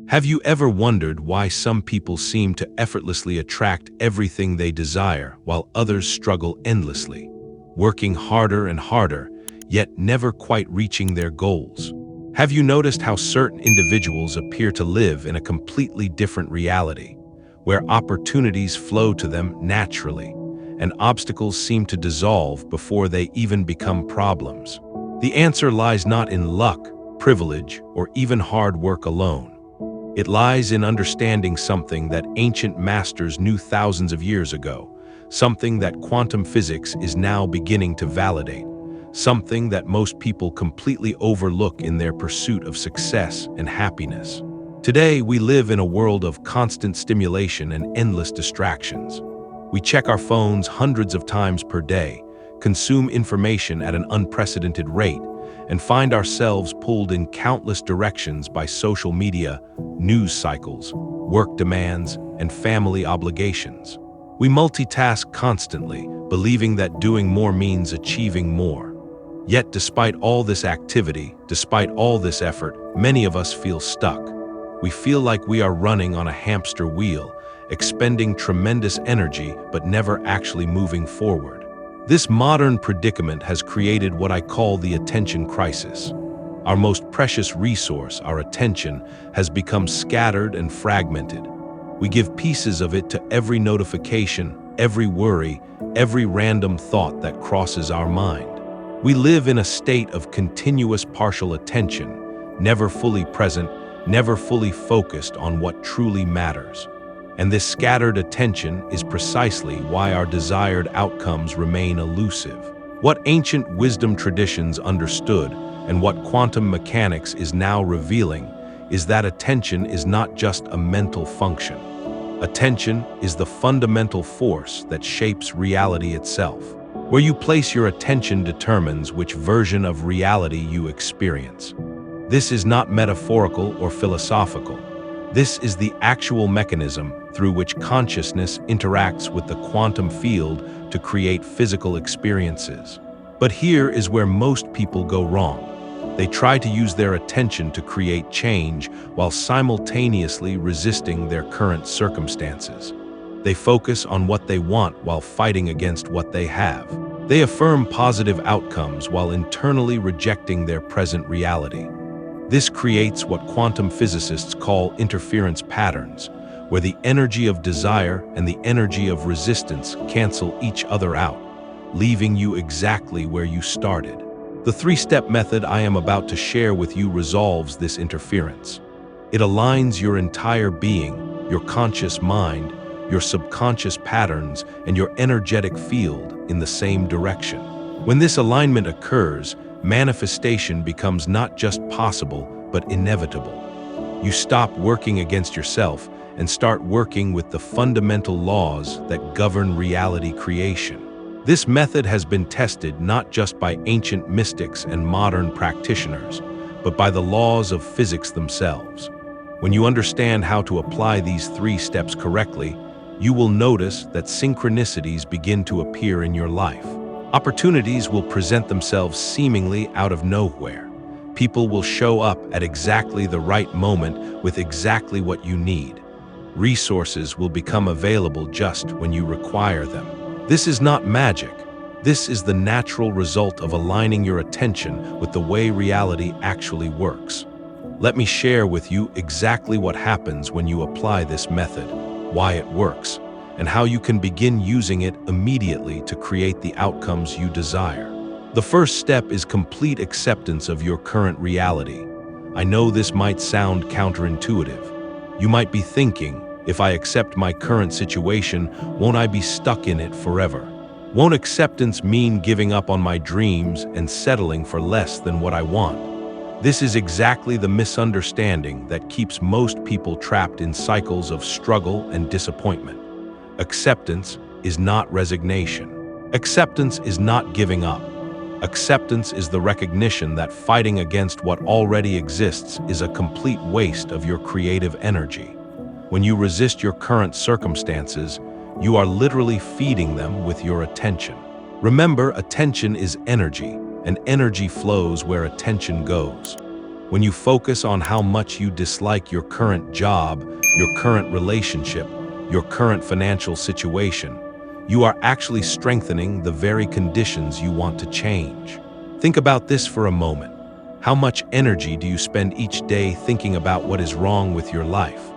Have you ever wondered why some people seem to effortlessly attract everything they desire while others struggle endlessly, working harder and harder, yet never quite reaching their goals? Have you noticed how certain individuals appear to live in a completely different reality, where opportunities flow to them naturally, and obstacles seem to dissolve before they even become problems? The answer lies not in luck, privilege, or even hard work alone. It lies in understanding something that ancient masters knew thousands of years ago, something that quantum physics is now beginning to validate, something that most people completely overlook in their pursuit of success and happiness. Today, we live in a world of constant stimulation and endless distractions. We check our phones hundreds of times per day, consume information at an unprecedented rate, and find ourselves pulled in countless directions by social media, news cycles, work demands, and family obligations. We multitask constantly, believing that doing more means achieving more. Yet despite all this activity, despite all this effort, many of us feel stuck. We feel like we are running on a hamster wheel, expending tremendous energy but never actually moving forward. This modern predicament has created what I call the attention crisis. Our most precious resource, our attention, has become scattered and fragmented. We give pieces of it to every notification, every worry, every random thought that crosses our mind. We live in a state of continuous partial attention, never fully present, never fully focused on what truly matters. And this scattered attention is precisely why our desired outcomes remain elusive. What ancient wisdom traditions understood and what quantum mechanics is now revealing is that attention is not just a mental function. Attention is the fundamental force that shapes reality itself. Where you place your attention determines which version of reality you experience. This is not metaphorical or philosophical. This is the actual mechanism through which consciousness interacts with the quantum field to create physical experiences. But here is where most people go wrong. They try to use their attention to create change while simultaneously resisting their current circumstances. They focus on what they want while fighting against what they have. They affirm positive outcomes while internally rejecting their present reality. This creates what quantum physicists call interference patterns, where the energy of desire and the energy of resistance cancel each other out, leaving you exactly where you started. The three-step method I am about to share with you resolves this interference. It aligns your entire being, your conscious mind, your subconscious patterns, and your energetic field in the same direction. When this alignment occurs, manifestation becomes not just possible, but inevitable. You stop working against yourself and start working with the fundamental laws that govern reality creation. This method has been tested not just by ancient mystics and modern practitioners, but by the laws of physics themselves. When you understand how to apply these 3 steps correctly, you will notice that synchronicities begin to appear in your life. Opportunities will present themselves seemingly out of nowhere. People will show up at exactly the right moment with exactly what you need. Resources will become available just when you require them. This is not magic. This is the natural result of aligning your attention with the way reality actually works. Let me share with you exactly what happens when you apply this method, why it works, and how you can begin using it immediately to create the outcomes you desire. The first step is complete acceptance of your current reality. I know this might sound counterintuitive. You might be thinking, if I accept my current situation, won't I be stuck in it forever? Won't acceptance mean giving up on my dreams and settling for less than what I want? This is exactly the misunderstanding that keeps most people trapped in cycles of struggle and disappointment. Acceptance is not resignation. Acceptance is not giving up. Acceptance is the recognition that fighting against what already exists is a complete waste of your creative energy. When you resist your current circumstances, you are literally feeding them with your attention. Remember, attention is energy, and energy flows where attention goes. When you focus on how much you dislike your current job, your current relationship, your current financial situation, you are actually strengthening the very conditions you want to change. Think about this for a moment. How much energy do you spend each day thinking about what is wrong with your life?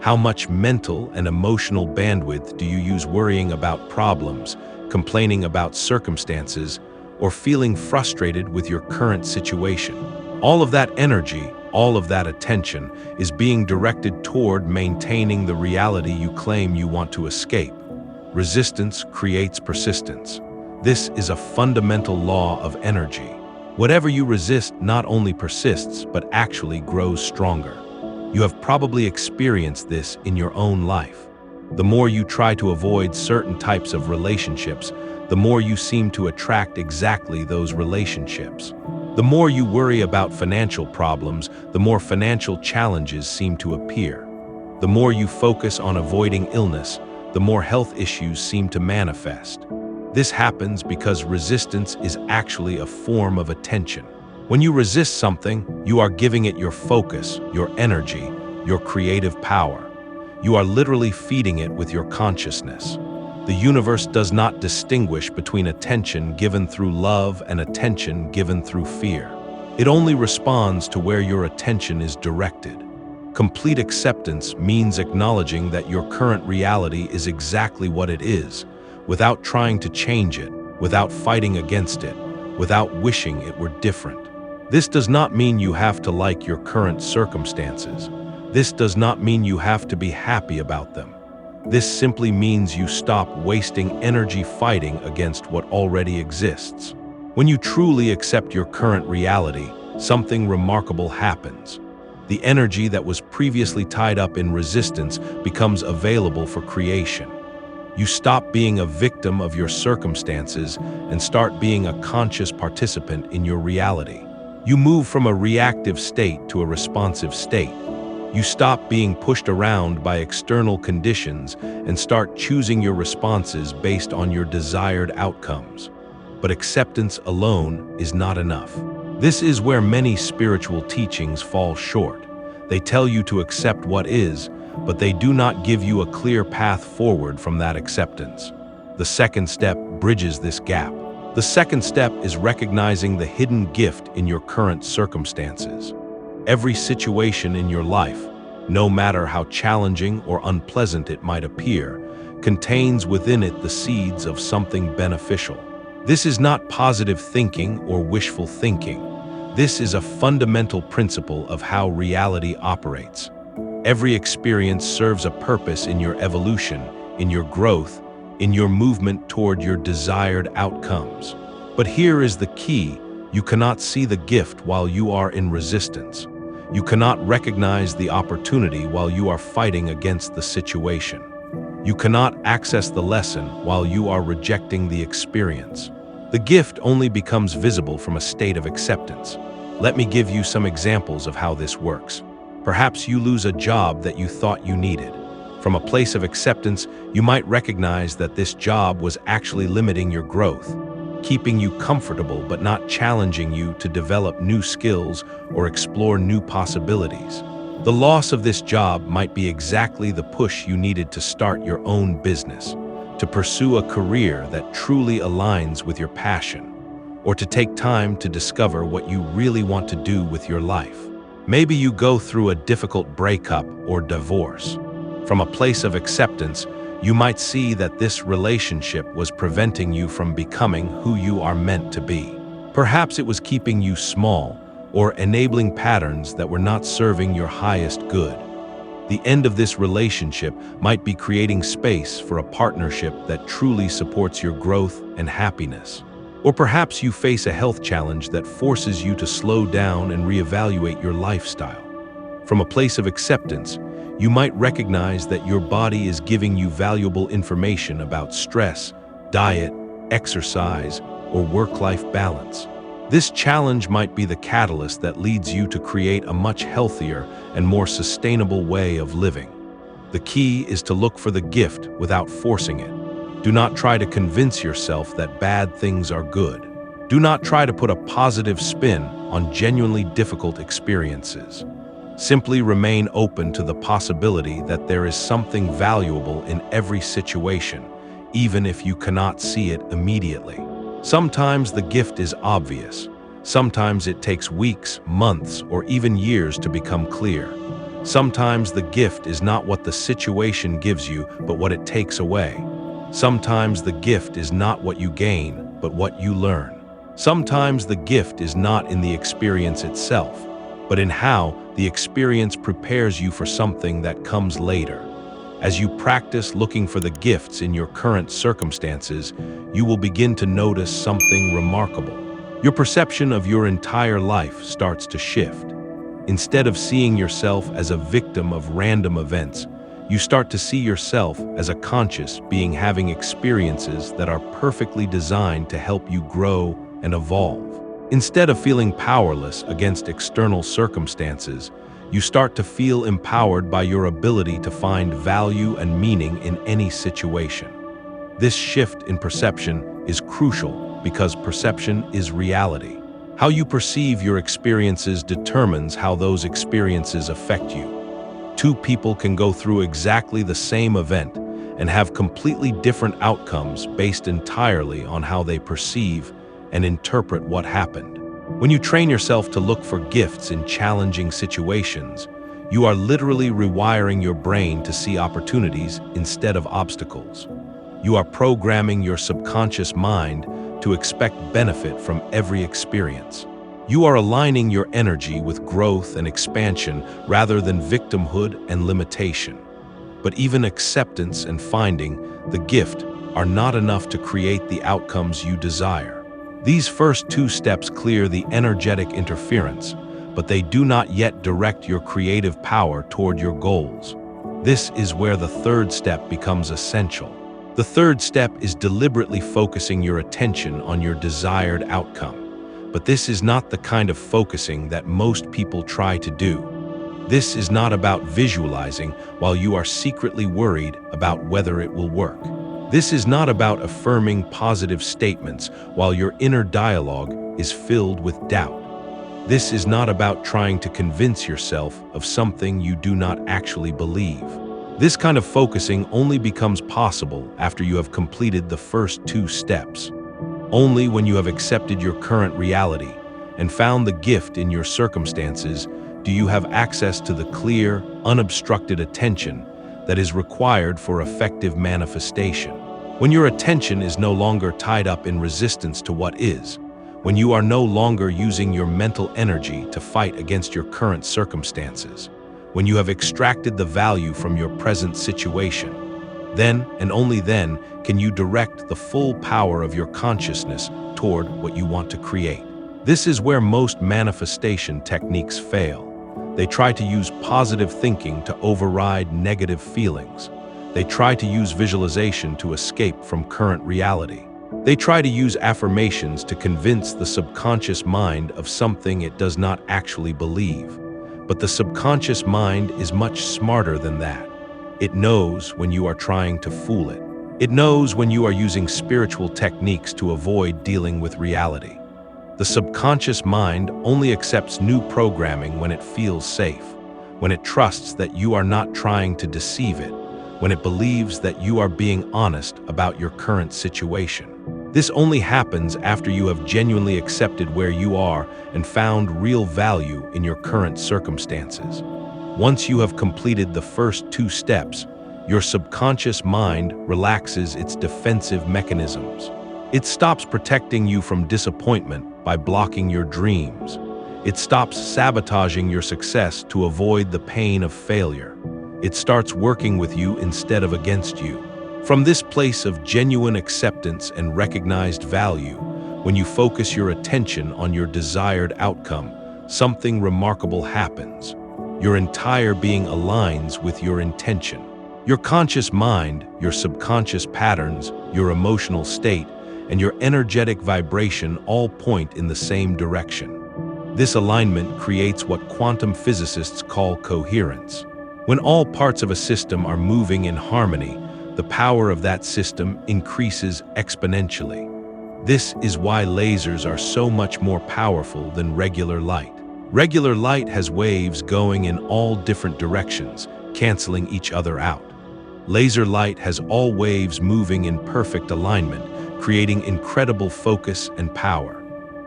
How much mental and emotional bandwidth do you use worrying about problems, complaining about circumstances, or feeling frustrated with your current situation? All of that energy, all of that attention is being directed toward maintaining the reality you claim you want to escape. Resistance creates persistence. This is a fundamental law of energy. Whatever you resist not only persists, but actually grows stronger. You have probably experienced this in your own life. The more you try to avoid certain types of relationships, the more you seem to attract exactly those relationships. The more you worry about financial problems, the more financial challenges seem to appear. The more you focus on avoiding illness, the more health issues seem to manifest. This happens because resistance is actually a form of attention. When you resist something, you are giving it your focus, your energy, your creative power. You are literally feeding it with your consciousness. The universe does not distinguish between attention given through love and attention given through fear. It only responds to where your attention is directed. Complete acceptance means acknowledging that your current reality is exactly what it is, without trying to change it, without fighting against it, without wishing it were different. This does not mean you have to like your current circumstances. This does not mean you have to be happy about them. This simply means you stop wasting energy fighting against what already exists. When you truly accept your current reality, something remarkable happens. The energy that was previously tied up in resistance becomes available for creation. You stop being a victim of your circumstances and start being a conscious participant in your reality. You move from a reactive state to a responsive state. You stop being pushed around by external conditions and start choosing your responses based on your desired outcomes. But acceptance alone is not enough. This is where many spiritual teachings fall short. They tell you to accept what is, but they do not give you a clear path forward from that acceptance. The second step bridges this gap. The second step is recognizing the hidden gift in your current circumstances. Every situation in your life, no matter how challenging or unpleasant it might appear, contains within it the seeds of something beneficial. This is not positive thinking or wishful thinking. This is a fundamental principle of how reality operates. Every experience serves a purpose in your evolution, in your growth, in your movement toward your desired outcomes. But here is the key: you cannot see the gift while you are in resistance. You cannot recognize the opportunity while you are fighting against the situation. You cannot access the lesson while you are rejecting the experience. The gift only becomes visible from a state of acceptance. Let me give you some examples of how this works. Perhaps you lose a job that you thought you needed. From a place of acceptance, you might recognize that this job was actually limiting your growth, keeping you comfortable but not challenging you to develop new skills or explore new possibilities. The loss of this job might be exactly the push you needed to start your own business, to pursue a career that truly aligns with your passion, or to take time to discover what you really want to do with your life. Maybe you go through a difficult breakup or divorce. From a place of acceptance, you might see that this relationship was preventing you from becoming who you are meant to be. Perhaps it was keeping you small or enabling patterns that were not serving your highest good. The end of this relationship might be creating space for a partnership that truly supports your growth and happiness. Or perhaps you face a health challenge that forces you to slow down and reevaluate your lifestyle. From a place of acceptance, you might recognize that your body is giving you valuable information about stress, diet, exercise, or work-life balance. This challenge might be the catalyst that leads you to create a much healthier and more sustainable way of living. The key is to look for the gift without forcing it. Do not try to convince yourself that bad things are good. Do not try to put a positive spin on genuinely difficult experiences. Simply remain open to the possibility that there is something valuable in every situation, even if you cannot see it immediately. Sometimes the gift is obvious. Sometimes it takes weeks, months, or even years to become clear. Sometimes the gift is not what the situation gives you, but what it takes away. Sometimes the gift is not what you gain, but what you learn. Sometimes the gift is not in the experience itself, but in how the experience prepares you for something that comes later. As you practice looking for the gifts in your current circumstances, you will begin to notice something remarkable. Your perception of your entire life starts to shift. Instead of seeing yourself as a victim of random events, you start to see yourself as a conscious being having experiences that are perfectly designed to help you grow and evolve. Instead of feeling powerless against external circumstances, you start to feel empowered by your ability to find value and meaning in any situation. This shift in perception is crucial because perception is reality. How you perceive your experiences determines how those experiences affect you. Two people can go through exactly the same event and have completely different outcomes based entirely on how they perceive and interpret what happened. When you train yourself to look for gifts in challenging situations, you are literally rewiring your brain to see opportunities instead of obstacles. You are programming your subconscious mind to expect benefit from every experience. You are aligning your energy with growth and expansion rather than victimhood and limitation. But even acceptance and finding the gift are not enough to create the outcomes you desire. These first two steps clear the energetic interference, but they do not yet direct your creative power toward your goals. This is where the third step becomes essential. The third step is deliberately focusing your attention on your desired outcome. But this is not the kind of focusing that most people try to do. This is not about visualizing while you are secretly worried about whether it will work. This is not about affirming positive statements while your inner dialogue is filled with doubt. This is not about trying to convince yourself of something you do not actually believe. This kind of focusing only becomes possible after you have completed the first two steps. Only when you have accepted your current reality and found the gift in your circumstances do you have access to the clear, unobstructed attention that is required for effective manifestation. When your attention is no longer tied up in resistance to what is, when you are no longer using your mental energy to fight against your current circumstances, when you have extracted the value from your present situation, then and only then can you direct the full power of your consciousness toward what you want to create. This is where most manifestation techniques fail. They try to use positive thinking to override negative feelings. They try to use visualization to escape from current reality. They try to use affirmations to convince the subconscious mind of something it does not actually believe. But the subconscious mind is much smarter than that. It knows when you are trying to fool it. It knows when you are using spiritual techniques to avoid dealing with reality. The subconscious mind only accepts new programming when it feels safe, when it trusts that you are not trying to deceive it, when it believes that you are being honest about your current situation. This only happens after you have genuinely accepted where you are and found real value in your current circumstances. Once you have completed the first two steps, your subconscious mind relaxes its defensive mechanisms. It stops protecting you from disappointment by blocking your dreams. It stops sabotaging your success to avoid the pain of failure. It starts working with you instead of against you. From this place of genuine acceptance and recognized value, when you focus your attention on your desired outcome, something remarkable happens. Your entire being aligns with your intention. Your conscious mind, your subconscious patterns, your emotional state, and your energetic vibration all point in the same direction. This alignment creates what quantum physicists call coherence. When all parts of a system are moving in harmony, the power of that system increases exponentially. This is why lasers are so much more powerful than regular light. Regular light has waves going in all different directions, canceling each other out. Laser light has all waves moving in perfect alignment, creating incredible focus and power.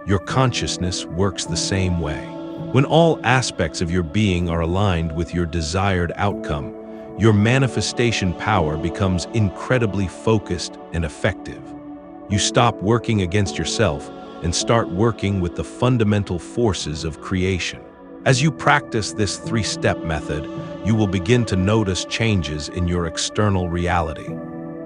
Your consciousness works the same way. When all aspects of your being are aligned with your desired outcome, your manifestation power becomes incredibly focused and effective. You stop working against yourself and start working with the fundamental forces of creation. As you practice this three-step method, you will begin to notice changes in your external reality.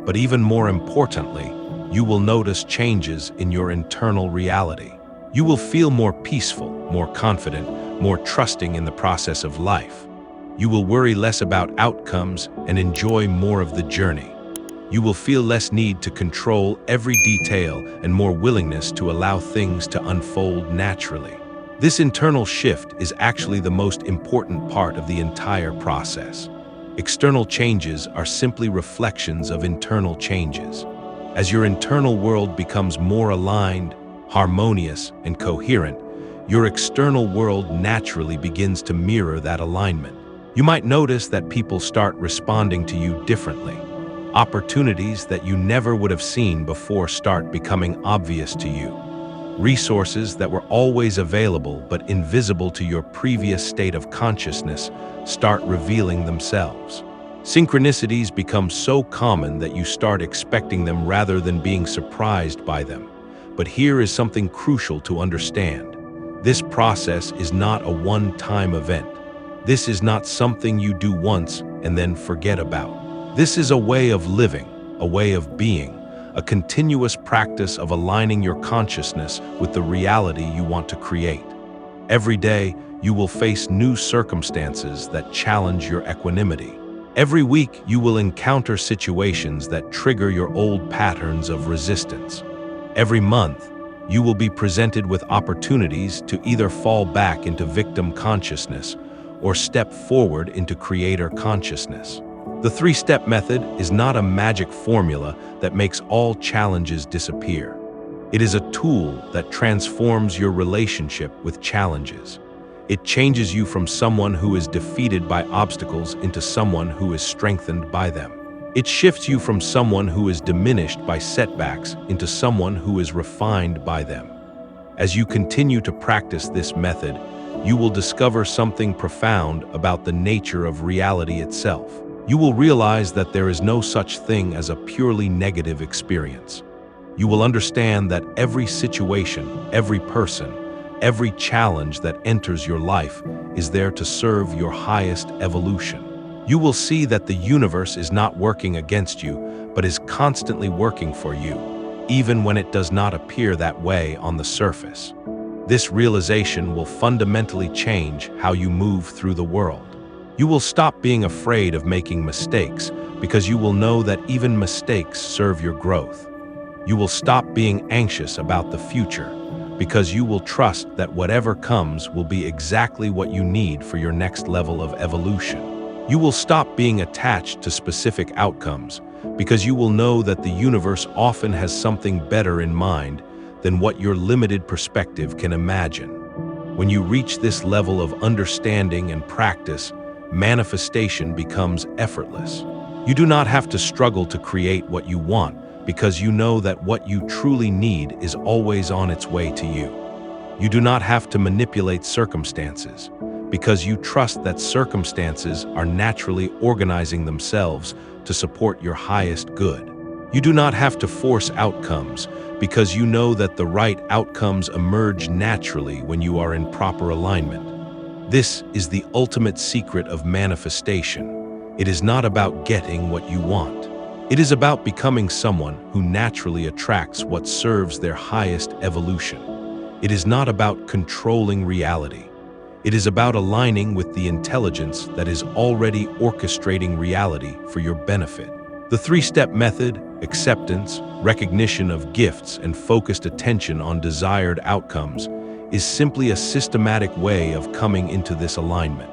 But even more importantly, you will notice changes in your internal reality. You will feel more peaceful, more confident, more trusting in the process of life. You will worry less about outcomes and enjoy more of the journey. You will feel less need to control every detail and more willingness to allow things to unfold naturally. This internal shift is actually the most important part of the entire process. External changes are simply reflections of internal changes. As your internal world becomes more aligned, harmonious, and coherent, your external world naturally begins to mirror that alignment. You might notice that people start responding to you differently. Opportunities that you never would have seen before start becoming obvious to you. Resources that were always available but invisible to your previous state of consciousness start revealing themselves. Synchronicities become so common that you start expecting them rather than being surprised by them. But here is something crucial to understand. This process is not a one-time event. This is not something you do once and then forget about. This is a way of living, a way of being, a continuous practice of aligning your consciousness with the reality you want to create. Every day, you will face new circumstances that challenge your equanimity. Every week, you will encounter situations that trigger your old patterns of resistance. Every month, you will be presented with opportunities to either fall back into victim consciousness or step forward into creator consciousness. The three-step method is not a magic formula that makes all challenges disappear. It is a tool that transforms your relationship with challenges. It changes you from someone who is defeated by obstacles into someone who is strengthened by them. It shifts you from someone who is diminished by setbacks into someone who is refined by them. As you continue to practice this method, you will discover something profound about the nature of reality itself. You will realize that there is no such thing as a purely negative experience. You will understand that every situation, every person, every challenge that enters your life is there to serve your highest evolution. You will see that the universe is not working against you, but is constantly working for you, even when it does not appear that way on the surface. This realization will fundamentally change how you move through the world. You will stop being afraid of making mistakes because you will know that even mistakes serve your growth. You will stop being anxious about the future because you will trust that whatever comes will be exactly what you need for your next level of evolution. You will stop being attached to specific outcomes because you will know that the universe often has something better in mind than what your limited perspective can imagine. When you reach this level of understanding and practice, manifestation becomes effortless. You do not have to struggle to create what you want because you know that what you truly need is always on its way to you. You do not have to manipulate circumstances because you trust that circumstances are naturally organizing themselves to support your highest good. You do not have to force outcomes because you know that the right outcomes emerge naturally when you are in proper alignment. This is the ultimate secret of manifestation. It is not about getting what you want. It is about becoming someone who naturally attracts what serves their highest evolution. It is not about controlling reality. It is about aligning with the intelligence that is already orchestrating reality for your benefit. The three-step method, acceptance, recognition of gifts, and focused attention on desired outcomes, is simply a systematic way of coming into this alignment.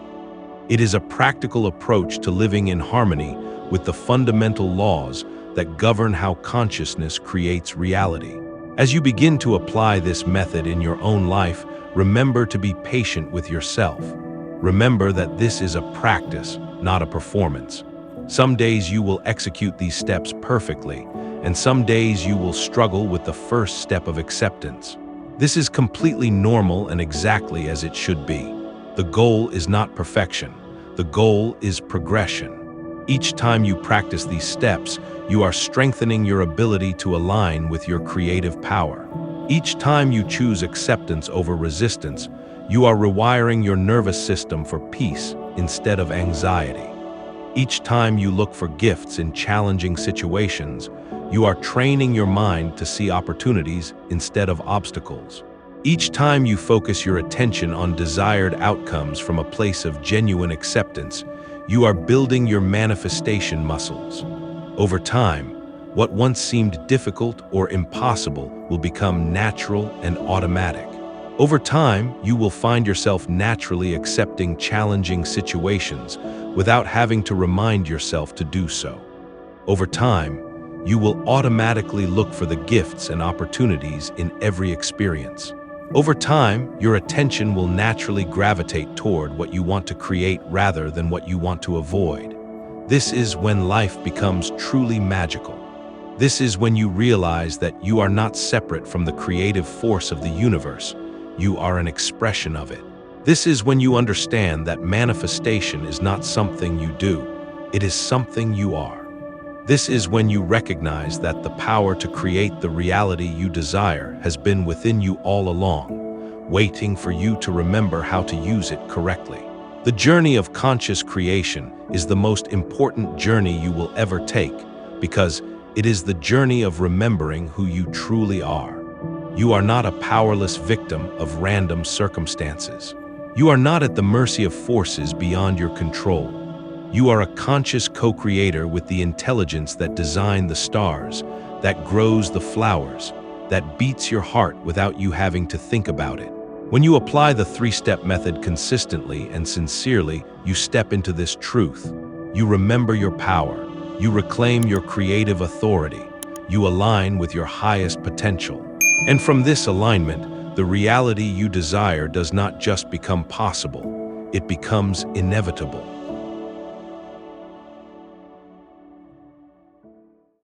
It is a practical approach to living in harmony with the fundamental laws that govern how consciousness creates reality. As you begin to apply this method in your own life, remember to be patient with yourself. Remember that this is a practice, not a performance. Some days you will execute these steps perfectly, and some days you will struggle with the first step of acceptance. This is completely normal and exactly as it should be. The goal is not perfection. The goal is progression. Each time you practice these steps, you are strengthening your ability to align with your creative power. Each time you choose acceptance over resistance, you are rewiring your nervous system for peace instead of anxiety. Each time you look for gifts in challenging situations, you are training your mind to see opportunities instead of obstacles. Each time you focus your attention on desired outcomes from a place of genuine acceptance, you are building your manifestation muscles. Over time, what once seemed difficult or impossible will become natural and automatic. Over time, you will find yourself naturally accepting challenging situations without having to remind yourself to do so. Over time, you will automatically look for the gifts and opportunities in every experience. Over time, your attention will naturally gravitate toward what you want to create rather than what you want to avoid. This is when life becomes truly magical. This is when you realize that you are not separate from the creative force of the universe. You are an expression of it. This is when you understand that manifestation is not something you do, it is something you are. This is when you recognize that the power to create the reality you desire has been within you all along, waiting for you to remember how to use it correctly. The journey of conscious creation is the most important journey you will ever take because it is the journey of remembering who you truly are. You are not a powerless victim of random circumstances. You are not at the mercy of forces beyond your control. You are a conscious co-creator with the intelligence that designed the stars, that grows the flowers, that beats your heart without you having to think about it. When you apply the three-step method consistently and sincerely, you step into this truth. You remember your power. You reclaim your creative authority. You align with your highest potential. And from this alignment, the reality you desire does not just become possible, it becomes inevitable.